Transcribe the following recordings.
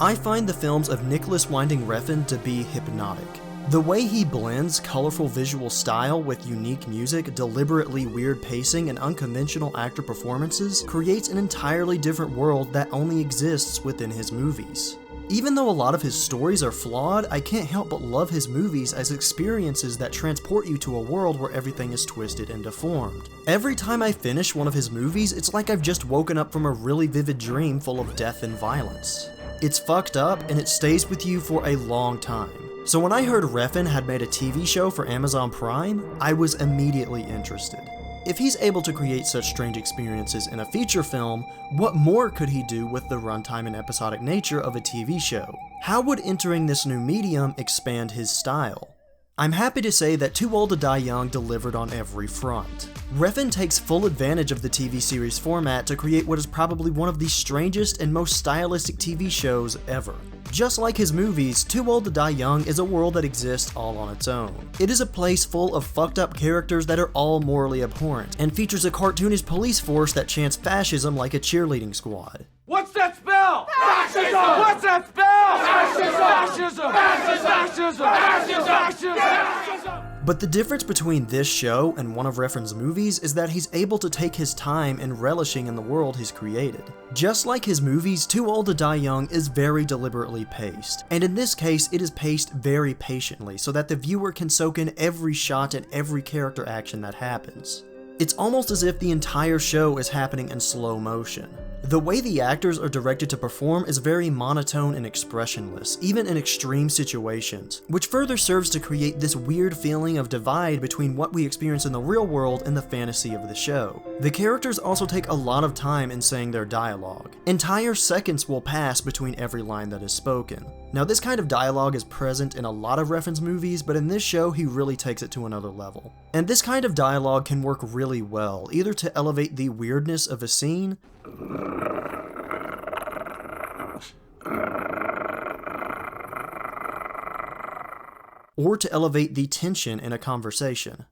I find the films of Nicolas Winding Refn to be hypnotic. The way he blends colorful visual style with unique music, deliberately weird pacing, and unconventional actor performances creates an entirely different world that only exists within his movies. Even though a lot of his stories are flawed, I can't help but love his movies as experiences that transport you to a world where everything is twisted and deformed. Every time I finish one of his movies, it's like I've just woken up from a really vivid dream full of death and violence. It's fucked up, and it stays with you for a long time. So when I heard Refn had made a TV show for Amazon Prime, I was immediately interested. If he's able to create such strange experiences in a feature film, what more could he do with the runtime and episodic nature of a TV show? How would entering this new medium expand his style? I'm happy to say that Too Old to Die Young delivered on every front. Refn takes full advantage of the TV series format to create what is probably one of the strangest and most stylistic TV shows ever. Just like his movies, Too Old to Die Young is a world that exists all on its own. It is a place full of fucked up characters that are all morally abhorrent, and features a cartoonish police force that chants fascism like a cheerleading squad. What's that spell? Fascism! What's that spell? Fascism! Fascism! Fascism! Fascism! Fascism! But the difference between this show and one of Refn's movies is that he's able to take his time in relishing in the world he's created. Just like his movies, Too Old to Die Young is very deliberately paced, and in this case it is paced very patiently so that the viewer can soak in every shot and every character action that happens. It's almost as if the entire show is happening in slow motion. The way the actors are directed to perform is very monotone and expressionless, even in extreme situations, which further serves to create this weird feeling of divide between what we experience in the real world and the fantasy of the show. The characters also take a lot of time in saying their dialogue. Entire seconds will pass between every line that is spoken. Now, this kind of dialogue is present in a lot of Refn's movies, but in this show he really takes it to another level. And this kind of dialogue can work really well, either to elevate the weirdness of a scene, or to elevate the tension in a conversation.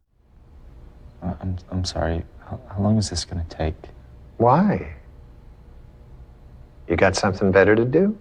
I'm sorry, how long is this gonna take? Why? You got something better to do?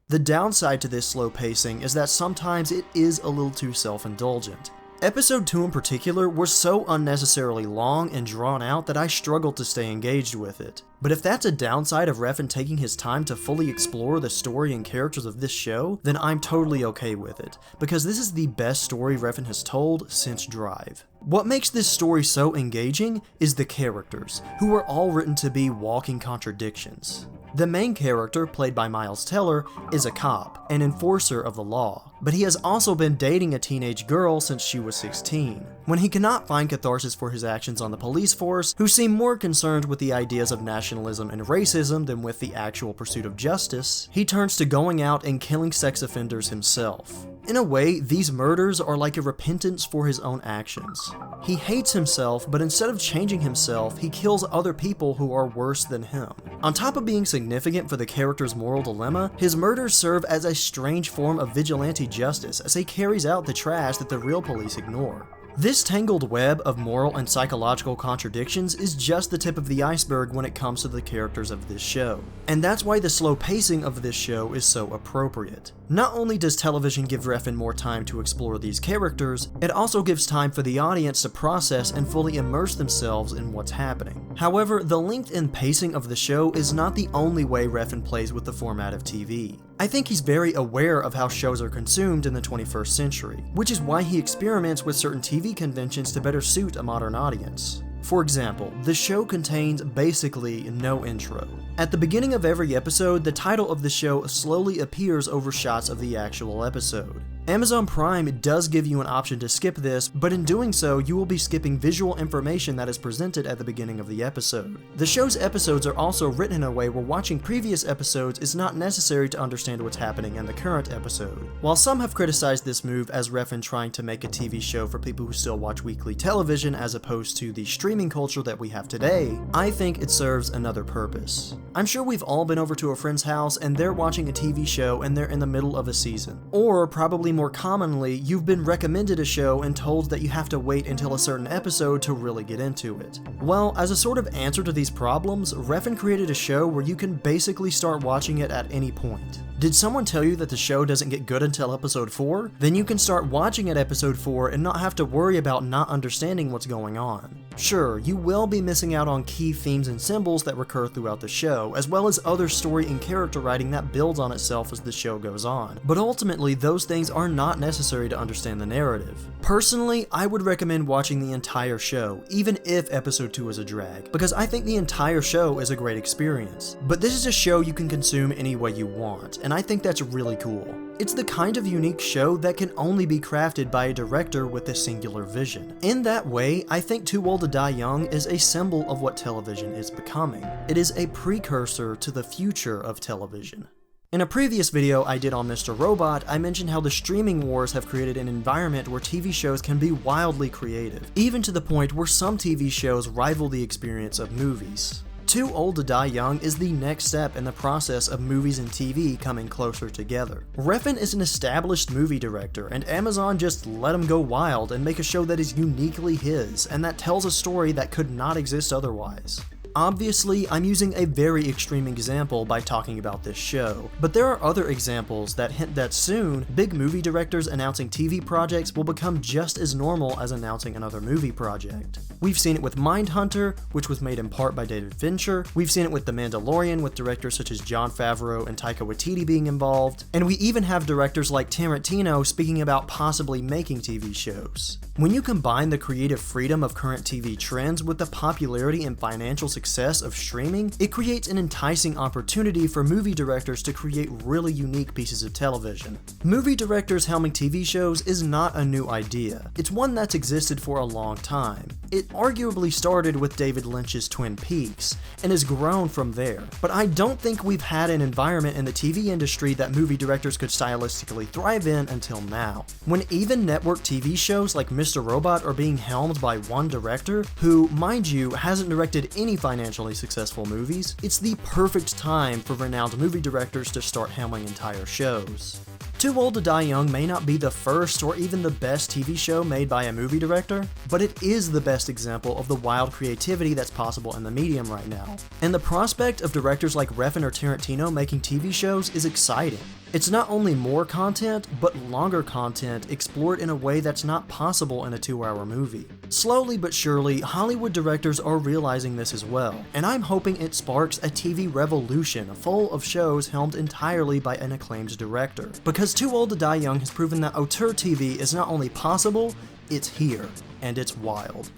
The downside to this slow pacing is that sometimes it is a little too self-indulgent. Episode 2 in particular was so unnecessarily long and drawn out that I struggled to stay engaged with it. But if that's a downside of Refn taking his time to fully explore the story and characters of this show, then I'm totally okay with it, because this is the best story Refn has told since Drive. What makes this story so engaging is the characters, who are all written to be walking contradictions. The main character, played by Miles Teller, is a cop, an enforcer of the law, but he has also been dating a teenage girl since she was 16. When he cannot find catharsis for his actions on the police force, who seem more concerned with the ideas of nationalism and racism than with the actual pursuit of justice, he turns to going out and killing sex offenders himself. In a way, these murders are like a repentance for his own actions. He hates himself, but instead of changing himself, he kills other people who are worse than him. On top of being significant for the character's moral dilemma, his murders serve as a strange form of vigilante justice as he carries out the trash that the real police ignore. This tangled web of moral and psychological contradictions is just the tip of the iceberg when it comes to the characters of this show. And that's why the slow pacing of this show is so appropriate. Not only does television give Refn more time to explore these characters, it also gives time for the audience to process and fully immerse themselves in what's happening. However, the length and pacing of the show is not the only way Refn plays with the format of TV. I think he's very aware of how shows are consumed in the 21st century, which is why he experiments with certain TV conventions to better suit a modern audience. For example, the show contains basically no intro. At the beginning of every episode, the title of the show slowly appears over shots of the actual episode. Amazon Prime does give you an option to skip this, but in doing so, you will be skipping visual information that is presented at the beginning of the episode. The show's episodes are also written in a way where watching previous episodes is not necessary to understand what's happening in the current episode. While some have criticized this move as Refn trying to make a TV show for people who still watch weekly television as opposed to the streaming culture that we have today, I think it serves another purpose. I'm sure we've all been over to a friend's house and they're watching a TV show and they're in the middle of a season, or probably more commonly, you've been recommended a show and told that you have to wait until a certain episode to really get into it. Well, as a sort of answer to these problems, Refn created a show where you can basically start watching it at any point. Did someone tell you that the show doesn't get good until episode 4? Then you can start watching at episode 4 and not have to worry about not understanding what's going on. Sure, you will be missing out on key themes and symbols that recur throughout the show, as well as other story and character writing that builds on itself as the show goes on, but ultimately those things are not necessary to understand the narrative. Personally, I would recommend watching the entire show, even if episode 2 is a drag, because I think the entire show is a great experience. But this is a show you can consume any way you want, and I think that's really cool. It's the kind of unique show that can only be crafted by a director with a singular vision. In that way, I think Too Old to Die Young is a symbol of what television is becoming. It is a precursor to the future of television. In a previous video I did on Mr. Robot, I mentioned how the streaming wars have created an environment where TV shows can be wildly creative, even to the point where some TV shows rival the experience of movies. Too Old to Die Young is the next step in the process of movies and TV coming closer together. Refn is an established movie director, and Amazon just let him go wild and make a show that is uniquely his, and that tells a story that could not exist otherwise. Obviously, I'm using a very extreme example by talking about this show, but there are other examples that hint that soon, big movie directors announcing TV projects will become just as normal as announcing another movie project. We've seen it with Mindhunter, which was made in part by David Fincher, we've seen it with The Mandalorian with directors such as Jon Favreau and Taika Waititi being involved, and we even have directors like Tarantino speaking about possibly making TV shows. When you combine the creative freedom of current TV trends with the popularity and financial success of streaming, it creates an enticing opportunity for movie directors to create really unique pieces of television. Movie directors helming TV shows is not a new idea. It's one that's existed for a long time. It arguably started with David Lynch's Twin Peaks, and has grown from there. But I don't think we've had an environment in the TV industry that movie directors could stylistically thrive in until now. When even network TV shows like Mr. Robot are being helmed by one director, who, mind you, hasn't directed any financially successful movies, it's the perfect time for renowned movie directors to start helming entire shows. Too Old to Die Young may not be the first or even the best TV show made by a movie director, but it is the best example of the wild creativity that's possible in the medium right now. And the prospect of directors like Refn or Tarantino making TV shows is exciting. It's not only more content, but longer content explored in a way that's not possible in a 2-hour movie. Slowly but surely, Hollywood directors are realizing this as well, and I'm hoping it sparks a TV revolution full of shows helmed entirely by an acclaimed director. Because Too Old to Die Young has proven that auteur TV is not only possible, it's here, and it's wild.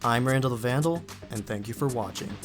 I'm Randall the Vandal, and thank you for watching.